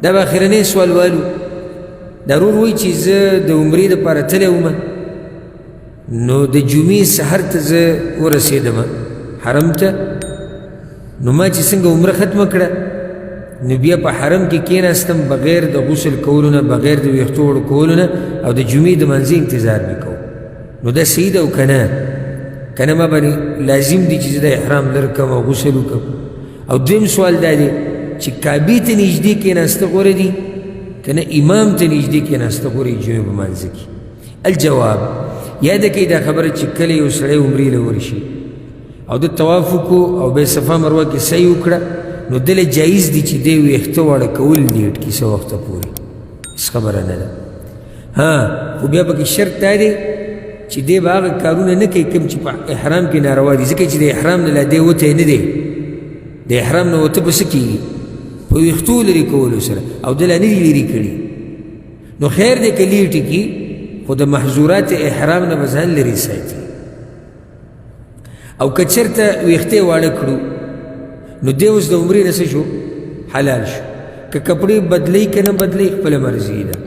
دا به اخرنی سوال والو دا رور وایي چې زه د عمرې دپاره تللی وم نو د جمعې سحر ته زه ورسېدم حرم ته نو ما چې څنګه عمره ختمه کړه نو بیا په حرم کې کېناستم بغیر د غسل کولو نه بغیر د ویښتو وړو کولو نه او د جمعې د منځه انتظار مې کوو نو دا صحیح ده او که نه ما باندې لازم دی چې زه د احرام لر کم او غسل وکړم او دویم سوال دا دی چې کعبې ته نږدې کېناسته غوره دي که نه امام ته نږدې کېناسته غوره دي جمعې په منځه کې الجواب یاده کوي دا خبره چې کله یو سړی عمرې له ورشي او د طواف وکړو او بیا صفا مروه کې سعی وکړه نو دله جایز دي چې دی ویښته واړه کول نیټ کي څه وخته پورې هېڅ خبره نه ده خو بیا پکې شرط دا دی چې دی به هغه کارونه نه کوي کوم چې په احرام کې ناروا دي ځکه چې د احرام نه لا دی وتی نه دی د احرام نه وته به څه کېږي په ویښتو لرې کولو سره او ده لا نه دي لرې کړي نو خیر دی که لیټې کي خو د محظورات احرام نه به ځان لرې ساتي او که چېرته ویښتې واړه کړو نو دی اوس د عمرې نه څه شو حلال شو که کپړې بدلوي که نه بدلوي خپله مرضي ده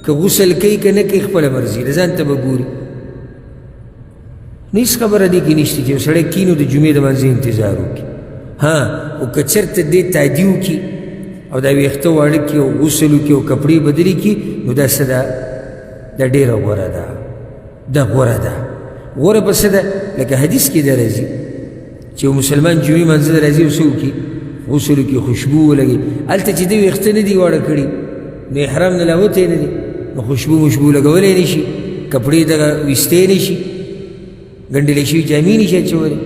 که غسل کوي که نه کوي خپله مرضي ده ځان ته به ګوري نو هېڅ خبره دې کې نشته چې یو سړی کینو د جمعې د منځه انتظار وکړي او که چېرته دې تادي وکړي او دا ویښته واړه کړي او غسل وکړي او کپړې بدلې کړي نو دا څه ده دا ډېره غوره ده دا غوره ده غوره به څه ده لکه حدیث کې دا راځي چې یو مسلمان جمعې منځه ته راځي او څه وکړي غسل وکړي خوشبو ولګي هلته چې دی ویښته نه دي واړه کړي نو احرام نه لا وتی نه دی نو خوشبو مشبو لګولی نه شي کپړې دغه ویستې نه شي ګنډلې شوي جامې نه شي اچولی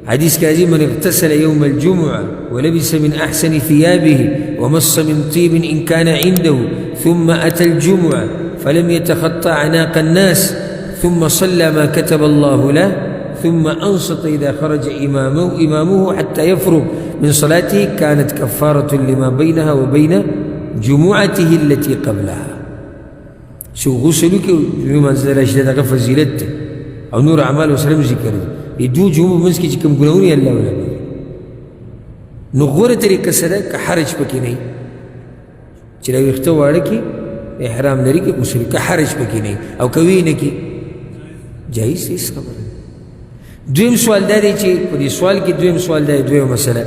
حدیث کې راځي من اغتسل یوم الجمعة ولبس من أحسن ثيابه ومص من طيب إن كان عنده ثم أتى الجمعة فلم يتخطى عناق الناس ثم صلى ما كتب الله له ثم أنصت إذا خرج إمامه حتى يفرغ من صلاته كانت كفارة لما بينها وبين جمعته التي قبلها شو غسلك يوم أنزل أشهد دغه فضیلت او نور اعمال وسلم ذکر دي دو جمعه منځ کې چې کوم ګناهونه الله ولا نو غوره طریقه سره که حرج پکې نه چې دا ویښته واړه کې احرام لري کې غسل که حرج پکې نه او کوي نه کې جایز هېڅ خبره دویم سوال دا دی چې په دې سوال کې دویم سوال دا دی دویمه مسله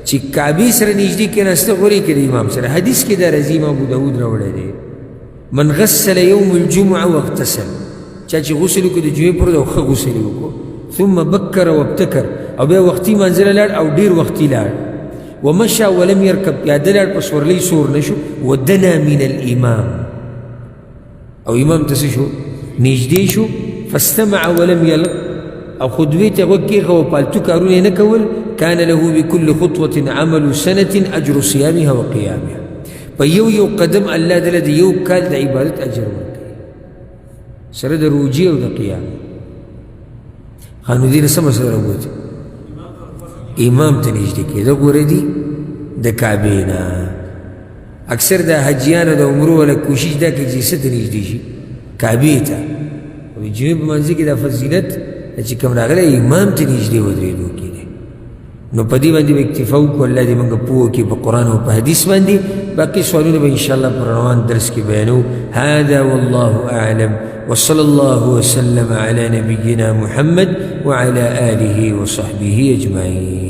چې کعبې سره نږدې کېناسته غورې کې د امام سره حدیث کې دا راځي امام ابو داود راوړی دی من غسل یوم الجمعه واغتسل چا چې غسل وکړو د جمعې پر ورځ ښه غسل وکړو ثم بکر وابتکر او بیا وختي منزله لاړ او ډېر وختي لاړ ومشى ولم يركب پیاده لاړ په سورلۍ سور نه شو ودنا من الامام او امام ته څه شو نږدې شو فاستمع ولم يلق او خطبې ته غوږ کېښه او پالتو کارونه یې نه کول كان له بكل خطوة عمل سنة أجر صيامها وقيامها په یو قدم الله دله د یو کال د عبادت اجر ورکوي سره د روجې او د قیام خانو دې نه څه مسله راووتې امام ته نږدې کېده ګوره دي د کعبې نه اکثر د حجیانو د عمرو والا کوشش دا کوي چې څه ته نږدې شي کعبې ته او د جمعې په منځ کې دا فضیلت چې کوم راغلی امام ته نږدې ودرېدو کې دی نو په دې باندې به اکتفا وکړو الله دې موږ پوه کړي په قرآن او په حدیث باندې باقي سوالونه به انشاءالله په روان درس کې بیانو هذا والله أعلم وصلى الله وسلم على نبينا محمد وعلى آله وصحبه أجمعين